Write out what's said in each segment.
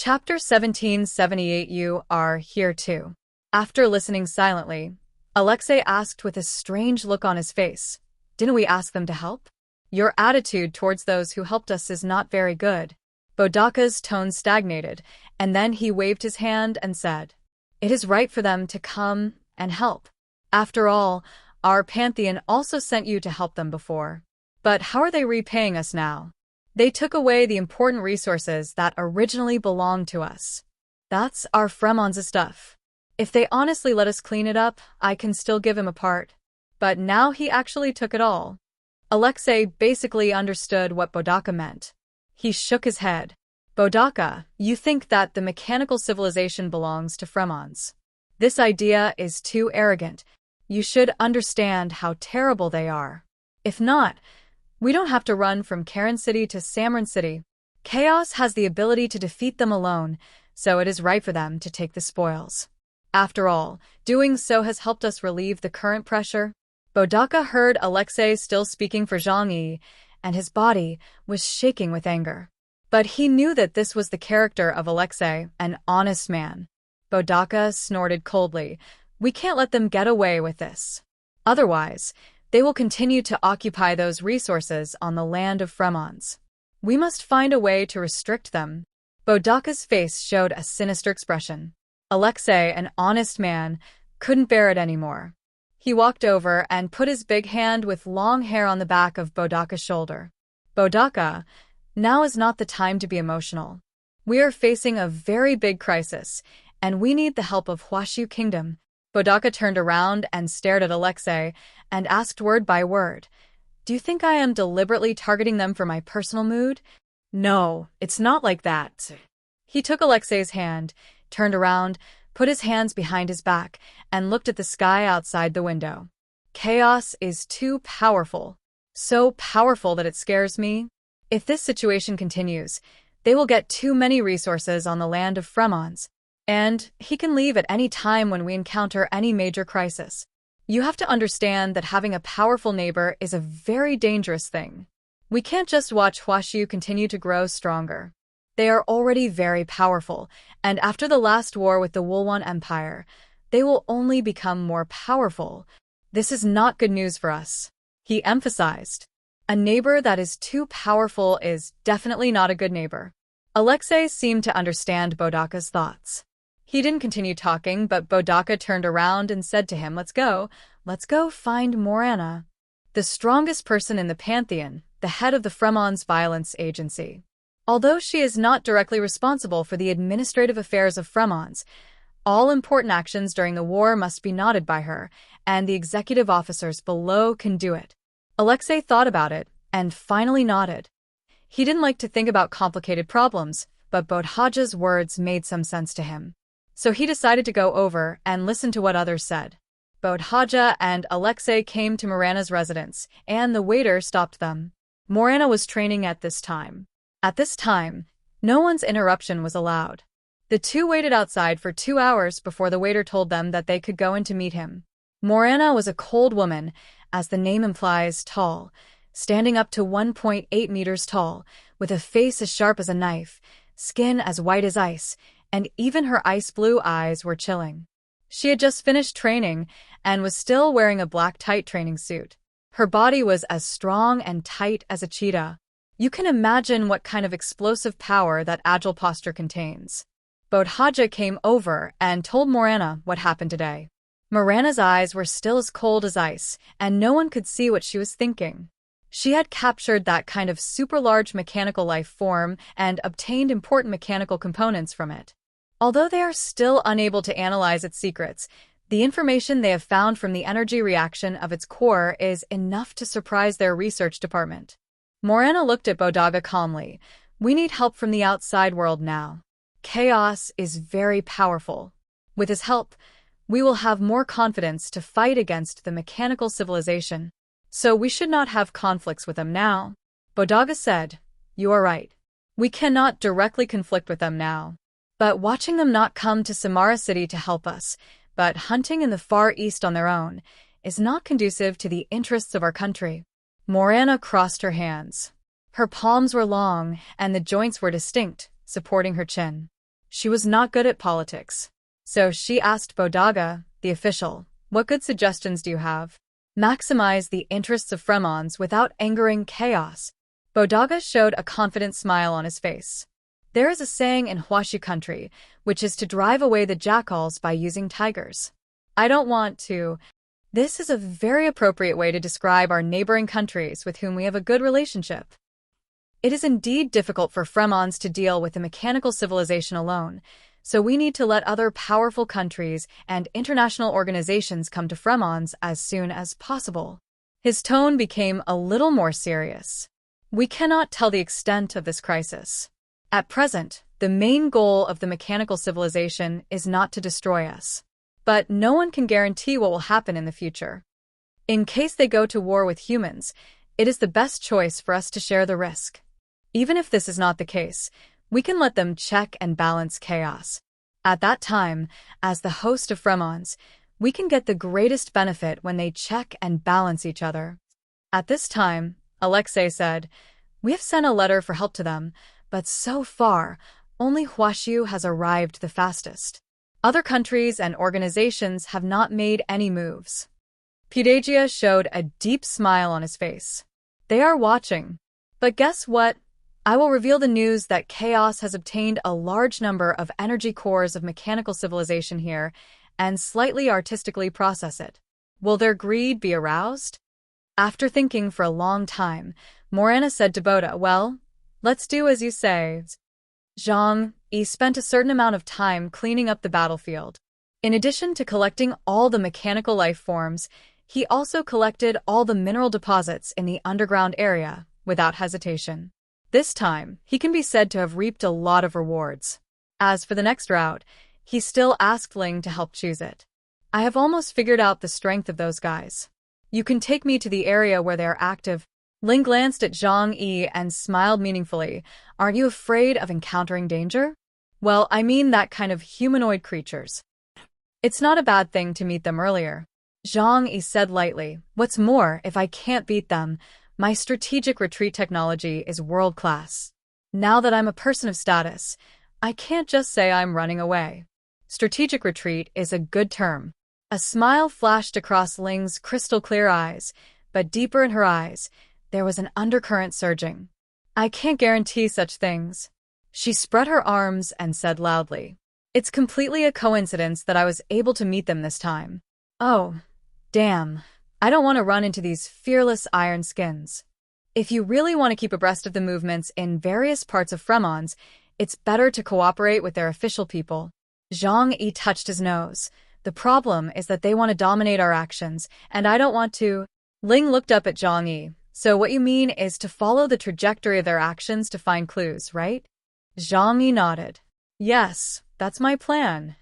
Chapter 1778. You are here too. After listening silently, Alexei asked with a strange look on his face, "Didn't we ask them to help? Your attitude towards those who helped us is not very good." Bodaka's tone stagnated, and then he waved his hand and said, "It is right for them to come and help. After all, our pantheon also sent you to help them before. But how are they repaying us now? They took away the important resources that originally belonged to us. That's our Fremon's stuff. If they honestly let us clean it up, I can still give him a part. But now he actually took it all." Alexei basically understood what Bodaka meant. He shook his head. "Bodaka, you think that the mechanical civilization belongs to Fremon's. This idea is too arrogant. You should understand how terrible they are. If not, we don't have to run from Karen City to Samran City. Chaos has the ability to defeat them alone, so it is right for them to take the spoils. After all, doing so has helped us relieve the current pressure." Bodaka heard Alexei still speaking for Zhang Yi, and his body was shaking with anger. But he knew that this was the character of Alexei, an honest man. Bodaka snorted coldly. "We can't let them get away with this. Otherwise, they will continue to occupy those resources on the land of Fremon's. We must find a way to restrict them." Bodaka's face showed a sinister expression. Alexei, an honest man, couldn't bear it anymore. He walked over and put his big hand with long hair on the back of Bodaka's shoulder. "Bodaka, now is not the time to be emotional. We are facing a very big crisis, and we need the help of Huashu Kingdom." Bodaka turned around and stared at Alexei and asked word by word, "Do you think I am deliberately targeting them for my personal mood?" "No, it's not like that." He took Alexei's hand, turned around, put his hands behind his back, and looked at the sky outside the window. "Chaos is too powerful. So powerful that it scares me. If this situation continues, they will get too many resources on the land of Fremon's. And he can leave at any time when we encounter any major crisis. You have to understand that having a powerful neighbor is a very dangerous thing. We can't just watch Huashu continue to grow stronger. They are already very powerful, and after the last war with the Wulwan Empire, they will only become more powerful. This is not good news for us," he emphasized. "A neighbor that is too powerful is definitely not a good neighbor." Alexei seemed to understand Bodaka's thoughts. He didn't continue talking, but Bodaka turned around and said to him, Let's go find Morana, the strongest person in the Pantheon, the head of the Fremon's violence agency. Although she is not directly responsible for the administrative affairs of Fremon's, all important actions during the war must be noted by her, and the executive officers below can do it." Alexei thought about it, and finally nodded. He didn't like to think about complicated problems, but Bodhaja's words made some sense to him. So he decided to go over and listen to what others said. Bodhaja and Alexei came to Morana's residence, and the waiter stopped them. Morana was training at this time. At this time, no one's interruption was allowed. The two waited outside for 2 hours before the waiter told them that they could go in to meet him. Morana was a cold woman, as the name implies, tall, standing up to 1.8 meters tall, with a face as sharp as a knife, skin as white as ice, and even her ice-blue eyes were chilling. She had just finished training and was still wearing a black tight training suit. Her body was as strong and tight as a cheetah. You can imagine what kind of explosive power that agile posture contains. Bodhaja came over and told Morana what happened today. Morana's eyes were still as cold as ice, and no one could see what she was thinking. She had captured that kind of super-large mechanical life form and obtained important mechanical components from it. Although they are still unable to analyze its secrets, the information they have found from the energy reaction of its core is enough to surprise their research department. Morana looked at Bodaka calmly. "We need help from the outside world now. Chaos is very powerful. With his help, we will have more confidence to fight against the mechanical civilization. So we should not have conflicts with them now." Bodaka said, "You are right. We cannot directly conflict with them now. But watching them not come to Samara City to help us, but hunting in the Far East on their own, is not conducive to the interests of our country." Morana crossed her hands. Her palms were long, and the joints were distinct, supporting her chin. She was not good at politics. So she asked Bodaga, the official, "What good suggestions do you have? Maximize the interests of Fremons without angering chaos." Bodaga showed a confident smile on his face. There is a saying in Huashu country, which is to drive away the jackals by using tigers. I don't want to. This is a very appropriate way to describe our neighboring countries with whom we have a good relationship. It is indeed difficult for Fremons to deal with a mechanical civilization alone, so we need to let other powerful countries and international organizations come to Fremons as soon as possible. His tone became a little more serious. We cannot tell the extent of this crisis. At present, the main goal of the mechanical civilization is not to destroy us. But no one can guarantee what will happen in the future. In case they go to war with humans, it is the best choice for us to share the risk. Even if this is not the case, we can let them check and balance chaos. At that time, as the host of Fremons, we can get the greatest benefit when they check and balance each other. At this time, Alexei said, "We have sent a letter for help to them, but so far, only Huashu has arrived the fastest. Other countries and organizations have not made any moves." Pudagia showed a deep smile on his face. "They are watching. But guess what? I will reveal the news that Chaos has obtained a large number of energy cores of mechanical civilization here and slightly artistically process it. Will their greed be aroused?" After thinking for a long time, Morana said to Boda, "Well, let's do as you say." Zhang Yi spent a certain amount of time cleaning up the battlefield. In addition to collecting all the mechanical life forms, he also collected all the mineral deposits in the underground area without hesitation. This time, he can be said to have reaped a lot of rewards. As for the next route, he still asked Ling to help choose it. "I have almost figured out the strength of those guys. You can take me to the area where they are active." Ling glanced at Zhang Yi and smiled meaningfully. "Aren't you afraid of encountering danger?" "Well, I mean that kind of humanoid creatures. It's not a bad thing to meet them earlier," Zhang Yi said lightly. "What's more, if I can't beat them, my strategic retreat technology is world-class. Now that I'm a person of status, I can't just say I'm running away. Strategic retreat is a good term." A smile flashed across Ling's crystal-clear eyes, but deeper in her eyes, there was an undercurrent surging. "I can't guarantee such things." She spread her arms and said loudly, "It's completely a coincidence that I was able to meet them this time. Oh, damn. I don't want to run into these fearless iron skins. If you really want to keep abreast of the movements in various parts of Fremons, it's better to cooperate with their official people." Zhang Yi touched his nose. "The problem is that they want to dominate our actions, and I don't want to." Ling looked up at Zhang Yi. "So what you mean is to follow the trajectory of their actions to find clues, right?" Zhang Yi nodded. "Yes, that's my plan.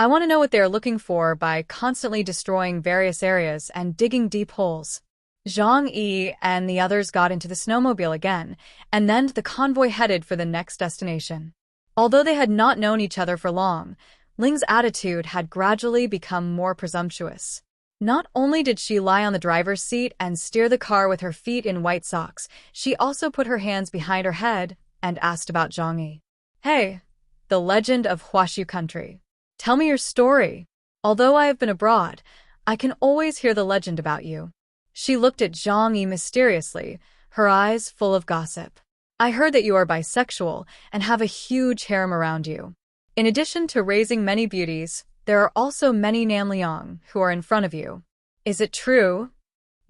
I want to know what they are looking for by constantly destroying various areas and digging deep holes." Zhang Yi and the others got into the snowmobile again, and then the convoy headed for the next destination. Although they had not known each other for long, Ling's attitude had gradually become more presumptuous. Not only did she lie on the driver's seat and steer the car with her feet in white socks, she also put her hands behind her head and asked about Zhang Yi. "Hey, the legend of Huashu country. Tell me your story. Although I have been abroad, I can always hear the legend about you." She looked at Zhang Yi mysteriously, her eyes full of gossip. "I heard that you are bisexual and have a huge harem around you. In addition to raising many beauties, there are also many Namliang who are in front of you. Is it true?"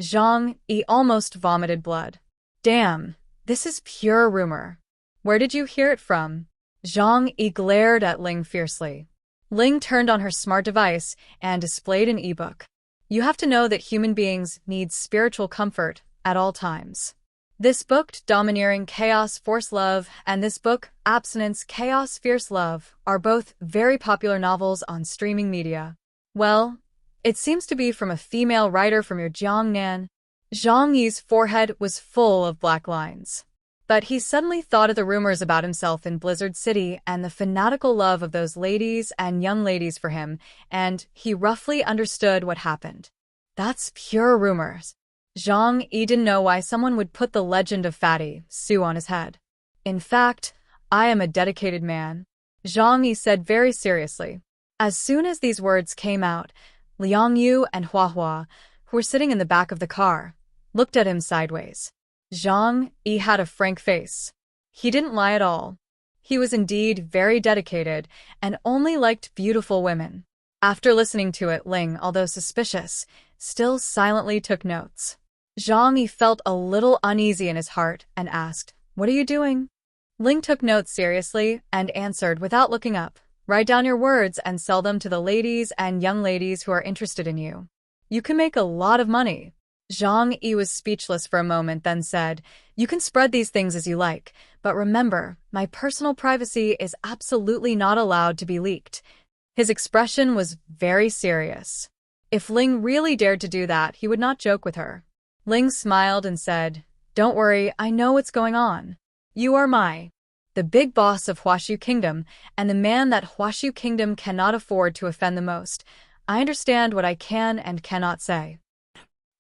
Zhang Yi almost vomited blood. "Damn, this is pure rumor. Where did you hear it from?" Zhang Yi glared at Ling fiercely. Ling turned on her smart device and displayed an ebook. "You have to know that human beings need spiritual comfort at all times. This book, Domineering Chaos Force Love, and this book, Abstinence Chaos Fierce Love, are both very popular novels on streaming media." "Well, it seems to be from a female writer from your Jiangnan." Zhang Yi's forehead was full of black lines. But he suddenly thought of the rumors about himself in Blizzard City and the fanatical love of those ladies and young ladies for him, and he roughly understood what happened. "That's pure rumors." Zhang Yi didn't know why someone would put the legend of Fatty Sue on his head. "In fact, I am a dedicated man." Zhang Yi said very seriously. As soon as these words came out, Liang Yu and Hua Hua, who were sitting in the back of the car, looked at him sideways. Zhang Yi had a frank face. He didn't lie at all. He was indeed very dedicated and only liked beautiful women. After listening to it, Ling, although suspicious, still silently took notes. Zhang Yi felt a little uneasy in his heart and asked, "What are you doing?" Ling took notes seriously and answered without looking up, "Write down your words and sell them to the ladies and young ladies who are interested in you. You can make a lot of money." Zhang Yi was speechless for a moment, then said, "You can spread these things as you like, but remember, my personal privacy is absolutely not allowed to be leaked." His expression was very serious. If Ling really dared to do that, he would not joke with her. Ling smiled and said, "Don't worry, I know what's going on. You are the big boss of Huashu Kingdom, and the man that Huashu Kingdom cannot afford to offend the most. I understand what I can and cannot say."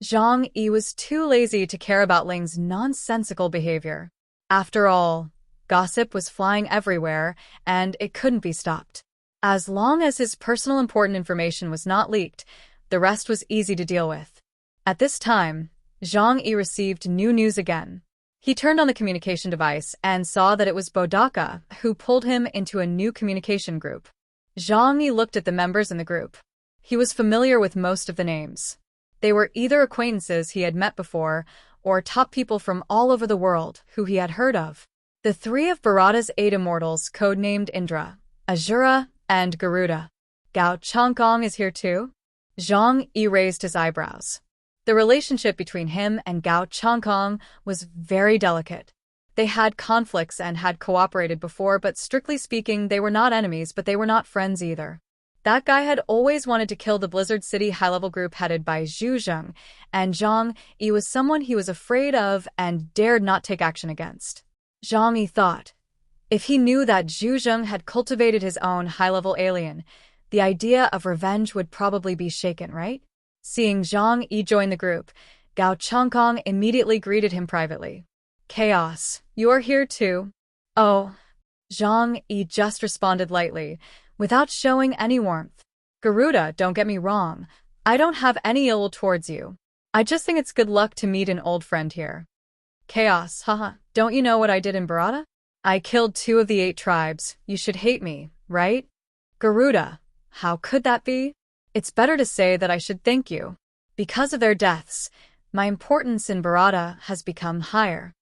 Zhang Yi was too lazy to care about Ling's nonsensical behavior. After all, gossip was flying everywhere, and it couldn't be stopped. As long as his personal important information was not leaked, the rest was easy to deal with. At this time, Zhang Yi received new news again. He turned on the communication device and saw that it was Bodaka who pulled him into a new communication group. Zhang Yi looked at the members in the group. He was familiar with most of the names. They were either acquaintances he had met before or top people from all over the world who he had heard of. The three of Bharata's 8 immortals, codenamed Indra, Azura, and Garuda. Gao Changkong is here too? Zhang Yi raised his eyebrows. The relationship between him and Gao Changkong was very delicate. They had conflicts and had cooperated before, but strictly speaking, they were not enemies, but they were not friends either. That guy had always wanted to kill the Blizzard City high-level group headed by Zhu Zheng, and Zhang Yi was someone he was afraid of and dared not take action against. Zhang Yi thought, if he knew that Zhu Zheng had cultivated his own high-level alien, the idea of revenge would probably be shaken, right? Seeing Zhang Yi join the group, Gao Changkong immediately greeted him privately. "Chaos, you are here too?" "Oh." Zhang Yi just responded lightly, without showing any warmth. "Garuda, don't get me wrong. I don't have any ill will towards you. I just think it's good luck to meet an old friend here." "Chaos, haha, don't you know what I did in Bharata? I killed 2 of the 8 tribes. You should hate me, right?" "Garuda, how could that be? It's better to say that I should thank you. Because of their deaths, my importance in Bharata has become higher."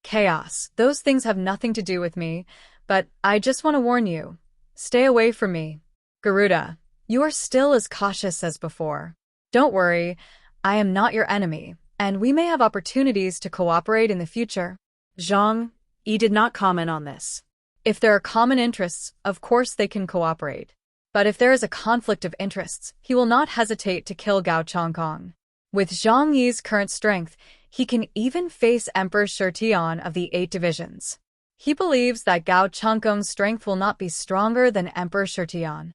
"Chaos, those things have nothing to do with me, but I just want to warn you. Stay away from me." "Garuda, you are still as cautious as before. Don't worry, I am not your enemy, and we may have opportunities to cooperate in the future." Zhang Yi did not comment on this. If there are common interests, of course they can cooperate. But if there is a conflict of interests, he will not hesitate to kill Gao Changkong. With Zhang Yi's current strength, he can even face Emperor Shirtian of the 8 divisions. He believes that Gao Changkong's strength will not be stronger than Emperor Shirtian.